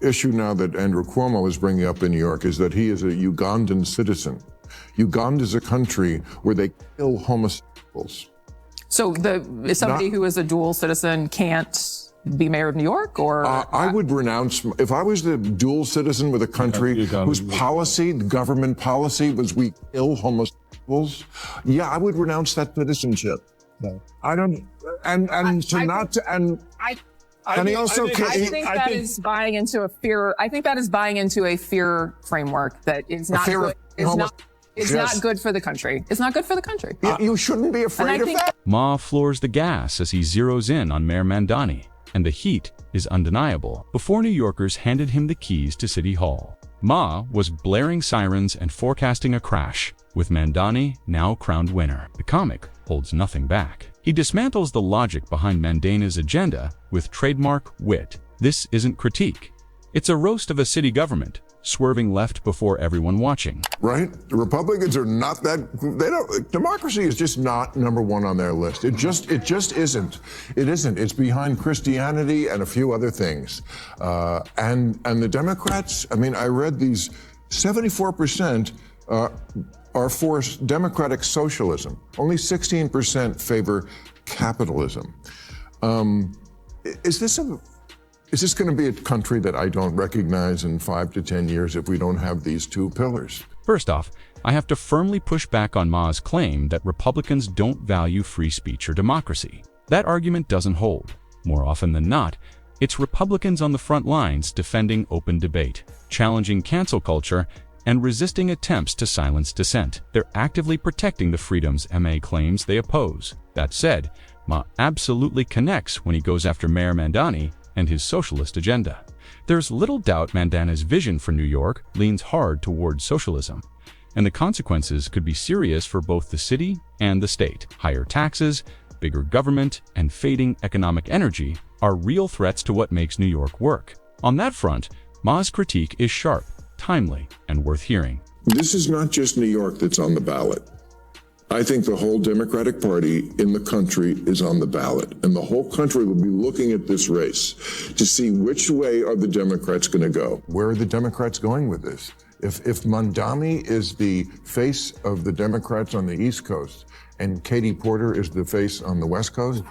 issue now that Andrew Cuomo is bringing up in New York is that he is a Ugandan citizen. Uganda is a country where they kill homosexuals. So somebody who is a dual citizen can't be mayor of New York, or? I would renounce, if I was the dual citizen with a country whose policy, government policy, was we kill homosexuals, yeah, I would renounce that citizenship. No. I don't, and to not to, and he also, I think that is buying into a fear. I think that is buying into a fear framework that is not good. It's not good for the country. It's not good for the country. You shouldn't be afraid of that. Ma floors the gas as he zeroes in on Mayor Mamdani, and the heat is undeniable before New Yorkers handed him the keys to City Hall. Ma was blaring sirens and forecasting a crash, with Mamdani now crowned winner. The comic holds nothing back. He dismantles the logic behind Mamdani's agenda with trademark wit. This isn't critique. It's a roast of a city government, swerving left before everyone watching. Right? The Republicans are not that, democracy is just not number one on their list. It just isn't. It isn't. It's behind Christianity and a few other things. And the Democrats, I mean, I read these 74% are for democratic socialism. Only 16% favor capitalism. Is this going to be a country that I don't recognize in 5 to 10 years if we don't have these two pillars? First off, I have to firmly push back on Ma's claim that Republicans don't value free speech or democracy. That argument doesn't hold. More often than not, it's Republicans on the front lines defending open debate, challenging cancel culture, and resisting attempts to silence dissent. They're actively protecting the freedoms Ma claims they oppose. That said, Ma absolutely connects when he goes after Mayor Mamdani and his socialist agenda. There's little doubt Mamdani's vision for New York leans hard toward socialism, and the consequences could be serious for both the city and the state. Higher taxes, bigger government, and fading economic energy are real threats to what makes New York work. On that front, Ma's critique is sharp, timely, and worth hearing. This is not just New York that's on the ballot. I think the whole Democratic Party in the country is on the ballot, and the whole country will be looking at this race to see which way are the Democrats going to go. Where are the Democrats going with this? If Mamdani is the face of the Democrats on the East Coast and Katie Porter is the face on the West Coast,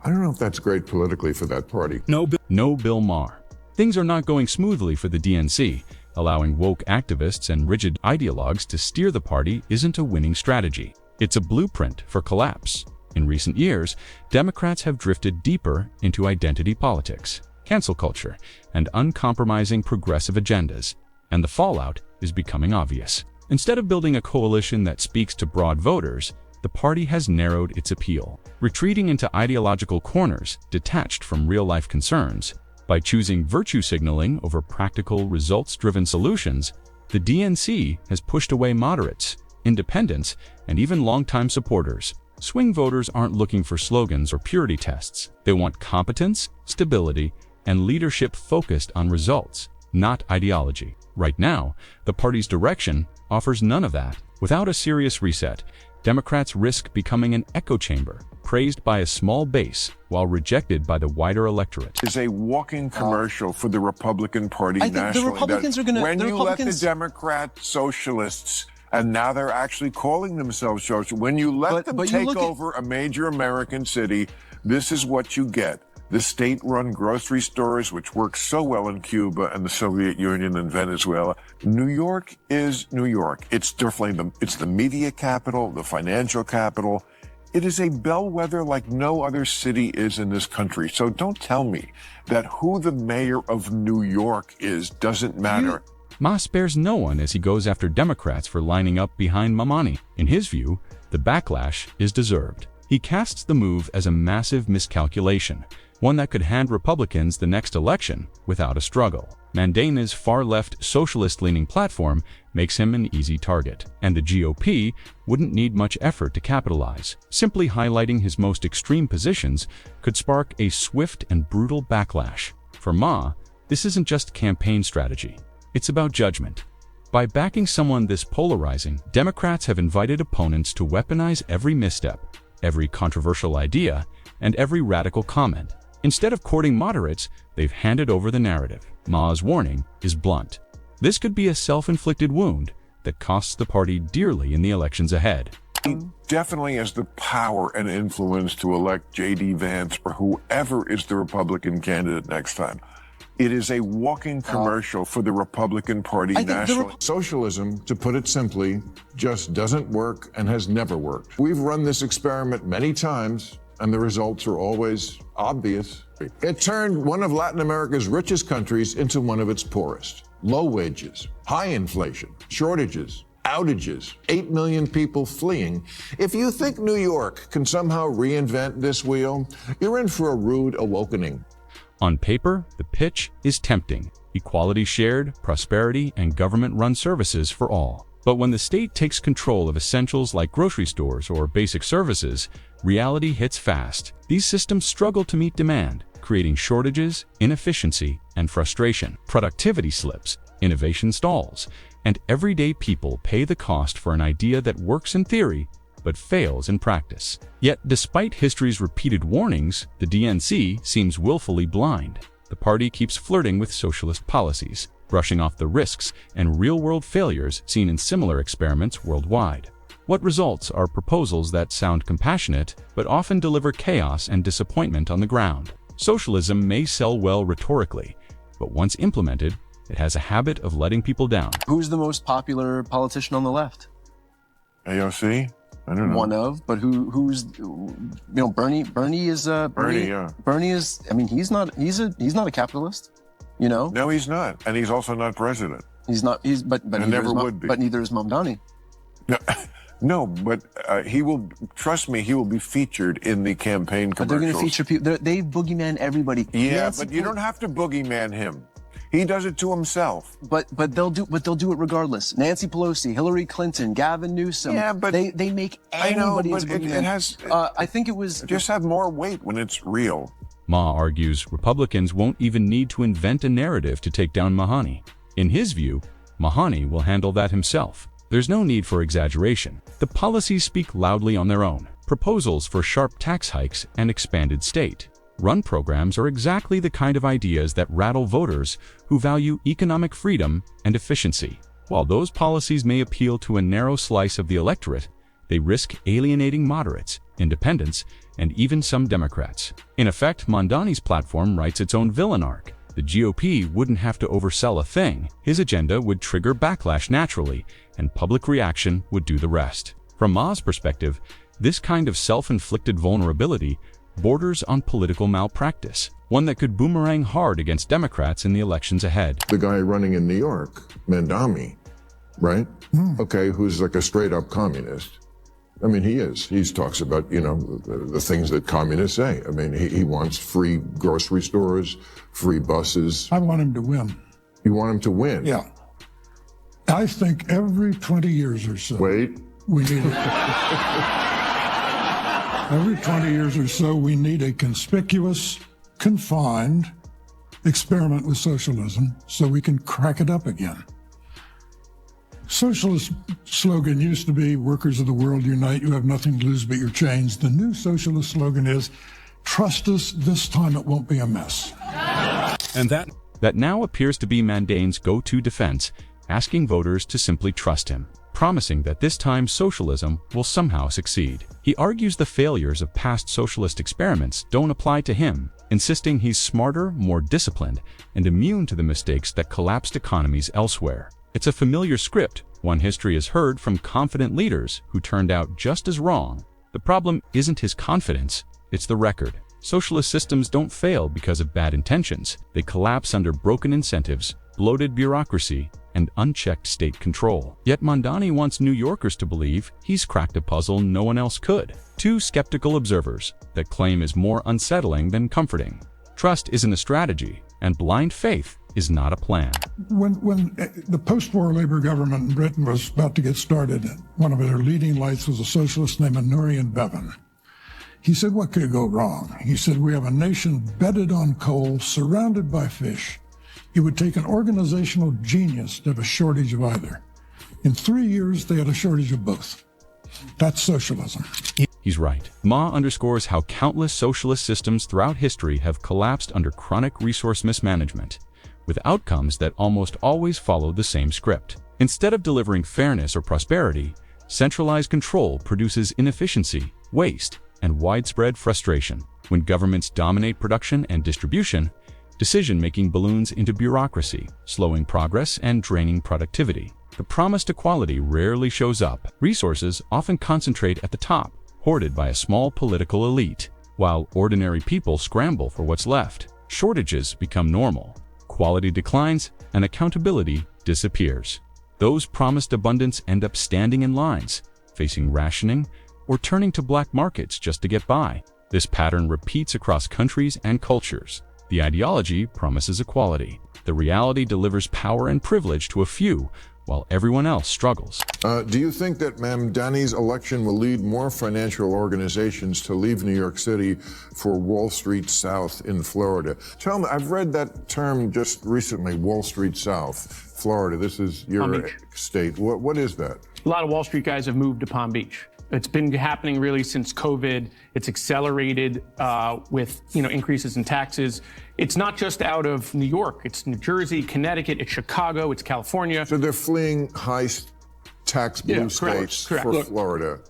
I don't know if that's great politically for that party. No Bill Maher. Things are not going smoothly for the DNC. Allowing woke activists and rigid ideologues to steer the party isn't a winning strategy. It's a blueprint for collapse. In recent years, Democrats have drifted deeper into identity politics, cancel culture, and uncompromising progressive agendas, and the fallout is becoming obvious. Instead of building a coalition that speaks to broad voters, the party has narrowed its appeal, retreating into ideological corners detached from real-life concerns. By choosing virtue signaling over practical, results-driven solutions, the DNC has pushed away moderates, independents, and even longtime supporters. Swing voters aren't looking for slogans or purity tests. They want competence, stability, and leadership focused on results, not ideology. Right now, the party's direction offers none of that. Without a serious reset, Democrats risk becoming an echo chamber, praised by a small base while rejected by the wider electorate. Is a walking commercial for the Republican Party nationally. The Republicans are going to... When you let the Democrat socialists, and now they're actually calling themselves socialists, when you let them take over a major American city, this is what you get. The state-run grocery stores, which worked so well in Cuba and the Soviet Union and Venezuela. New York is New York. It's definitely it's the media capital, the financial capital. It is a bellwether like no other city is in this country. So don't tell me that who the mayor of New York is doesn't matter. Ma spares no one as he goes after Democrats for lining up behind Mamdani. In his view, the backlash is deserved. He casts the move as a massive miscalculation, one that could hand Republicans the next election without a struggle. Mamdani's far-left, socialist-leaning platform makes him an easy target, and the GOP wouldn't need much effort to capitalize. Simply highlighting his most extreme positions could spark a swift and brutal backlash. For Ma, this isn't just campaign strategy. It's about judgment. By backing someone this polarizing, Democrats have invited opponents to weaponize every misstep, every controversial idea, and every radical comment. Instead of courting moderates, they've handed over the narrative. Ma's warning is blunt. This could be a self-inflicted wound that costs the party dearly in the elections ahead. He definitely has the power and influence to elect J.D. Vance or whoever is the Republican candidate next time. It is a walking commercial for the Republican Party nationally. Socialism, to put it simply, just doesn't work and has never worked. We've run this experiment many times, and the results are always obvious. It turned one of Latin America's richest countries into one of its poorest. Low wages, high inflation, shortages, outages, 8 million people fleeing. If you think New York can somehow reinvent this wheel, you're in for a rude awakening. On paper, the pitch is tempting: equality shared, prosperity, and government-run services for all. But when the state takes control of essentials like grocery stores or basic services, reality hits fast. These systems struggle to meet demand, creating shortages, inefficiency, and frustration. Productivity slips, innovation stalls, and everyday people pay the cost for an idea that works in theory but fails in practice. Yet, despite history's repeated warnings, the DNC seems willfully blind. The party keeps flirting with socialist policies, brushing off the risks and real-world failures seen in similar experiments worldwide. What results are proposals that sound compassionate but often deliver chaos and disappointment on the ground. Socialism may sell well rhetorically, but once implemented, it has a habit of letting people down. Who's the most popular politician on the left? AOC? I don't know. One of, but who's, Bernie is, Bernie is, I mean, he's not a capitalist, No, he's not. And he's also not president. But never would be. But neither is Mamdani. No, but he will, trust me, he will be featured in the campaign commercials. But they're going to feature people, they boogeyman everybody. Yeah, but you don't have to boogeyman him. He does it to himself. But they'll do it regardless. Nancy Pelosi, Hillary Clinton, Gavin Newsom. Yeah, but they make anybody into boogeyman. It has. I think it was just have more weight when it's real. Ma argues Republicans won't even need to invent a narrative to take down Mamdani. In his view, Mamdani will handle that himself. There's no need for exaggeration. The policies speak loudly on their own. Proposals for sharp tax hikes and expanded state-run programs are exactly the kind of ideas that rattle voters who value economic freedom and efficiency. While those policies may appeal to a narrow slice of the electorate, they risk alienating moderates, independents, and even some Democrats. In effect, Mamdani's platform writes its own villain arc. The GOP wouldn't have to oversell a thing. His agenda would trigger backlash naturally, and public reaction would do the rest. From Ma's perspective, this kind of self-inflicted vulnerability borders on political malpractice, one that could boomerang hard against Democrats in the elections ahead. The guy running in New York, Mamdani, right? Okay, who's like a straight-up communist. I mean, he is. He talks about, the things that communists say. I mean, he wants free grocery stores, free buses. I want him to win. You want him to win? Yeah. I think every 20 years or so. Wait. We need every 20 years or so, we need a conspicuous, confined experiment with socialism so we can crack it up again. Socialist slogan used to be, workers of the world unite, you have nothing to lose but your chains. The new socialist slogan is, trust us, this time it won't be a mess. And that now appears to be Mamdani's go-to defense, asking voters to simply trust him, promising that this time socialism will somehow succeed. He argues the failures of past socialist experiments don't apply to him, insisting he's smarter, more disciplined, and immune to the mistakes that collapsed economies elsewhere. It's a familiar script, one history has heard from confident leaders who turned out just as wrong. The problem isn't his confidence, it's the record. Socialist systems don't fail because of bad intentions. They collapse under broken incentives, bloated bureaucracy, and unchecked state control. Yet Mamdani wants New Yorkers to believe he's cracked a puzzle no one else could. Two skeptical observers that claim is more unsettling than comforting. Trust isn't a strategy, and blind faith is not a plan. When the post-war Labour government in Britain was about to get started, one of their leading lights was a socialist named Nurian Bevan. He said, what could go wrong? He said, we have a nation bedded on coal, surrounded by fish. It would take an organizational genius to have a shortage of either. In 3 years, they had a shortage of both. That's socialism. He's right. Ma underscores how countless socialist systems throughout history have collapsed under chronic resource mismanagement. with outcomes that almost always follow the same script. Instead of delivering fairness or prosperity, centralized control produces inefficiency, waste, and widespread frustration. When governments dominate production and distribution, decision-making balloons into bureaucracy, slowing progress and draining productivity. The promised equality rarely shows up. Resources often concentrate at the top, hoarded by a small political elite, while ordinary people scramble for what's left. Shortages become normal, quality declines, and accountability disappears. Those promised abundance end up standing in lines, facing rationing, or turning to black markets just to get by. This pattern repeats across countries and cultures. The ideology promises equality. The reality delivers power and privilege to a few, while everyone else struggles. Do you think that Mamdani's election will lead more financial organizations to leave New York City for Wall Street South in Florida? Tell me, I've read that term just recently, Wall Street South, Florida. This is your state. What is that? A lot of Wall Street guys have moved to Palm Beach. It's been happening really since COVID. It's accelerated with increases in taxes. It's not just out of New York. It's New Jersey, Connecticut, it's Chicago, it's California. So they're fleeing high tax blue states for Florida.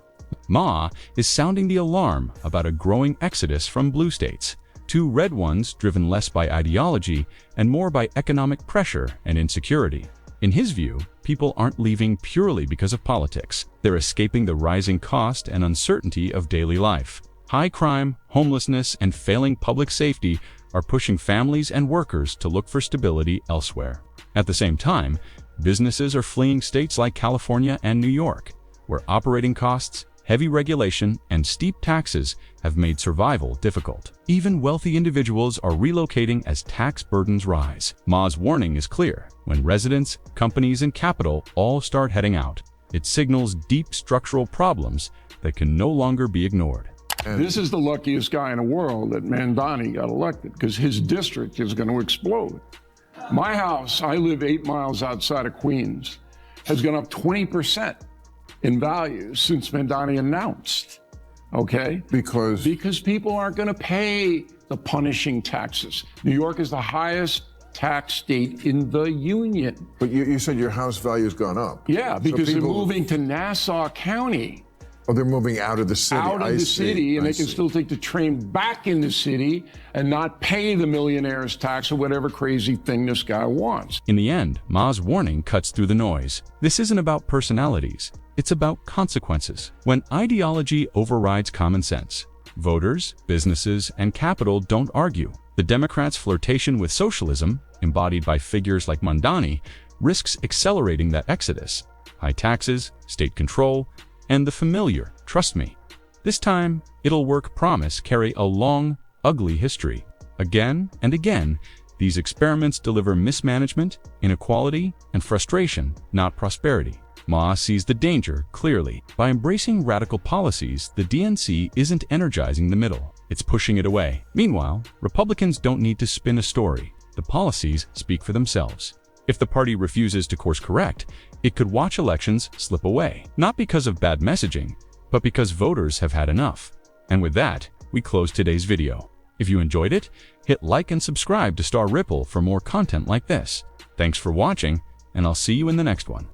Maher is sounding the alarm about a growing exodus from blue states, to red ones driven less by ideology and more by economic pressure and insecurity. In his view, people aren't leaving purely because of politics. They're escaping the rising cost and uncertainty of daily life. High crime, homelessness, and failing public safety are pushing families and workers to look for stability elsewhere. At the same time, businesses are fleeing states like California and New York, where operating costs, heavy regulation, and steep taxes have made survival difficult. Even wealthy individuals are relocating as tax burdens rise. Maher's warning is clear. When residents, companies, and capital all start heading out, it signals deep structural problems that can no longer be ignored. This is the luckiest guy in the world that Mamdani got elected, because his district is going to explode. My house, I live 8 miles outside of Queens, has gone up 20% in value since Mamdani announced, okay? Because people aren't going to pay the punishing taxes. New York is the highest tax state in the union. But you said your house value has gone up. Yeah, because they're moving to Nassau County. Oh, they're moving out of the city. Out of the city, and they can still take the train back in the city and not pay the millionaire's tax or whatever crazy thing this guy wants. In the end, Maher's warning cuts through the noise. This isn't about personalities. It's about consequences. When ideology overrides common sense, voters, businesses, and capital don't argue. The Democrats' flirtation with socialism, embodied by figures like Mamdani, risks accelerating that exodus. High taxes, state control, and the familiar, trust me. This time, it'll work promise carry a long, ugly history. Again and again, these experiments deliver mismanagement, inequality, and frustration, not prosperity. Maher sees the danger clearly. By embracing radical policies, the DNC isn't energizing the middle. It's pushing it away. Meanwhile, Republicans don't need to spin a story. The policies speak for themselves. If the party refuses to course correct, it could watch elections slip away. Not because of bad messaging, but because voters have had enough. And with that, we close today's video. If you enjoyed it, hit like and subscribe to Star Ripple for more content like this. Thanks for watching, and I'll see you in the next one.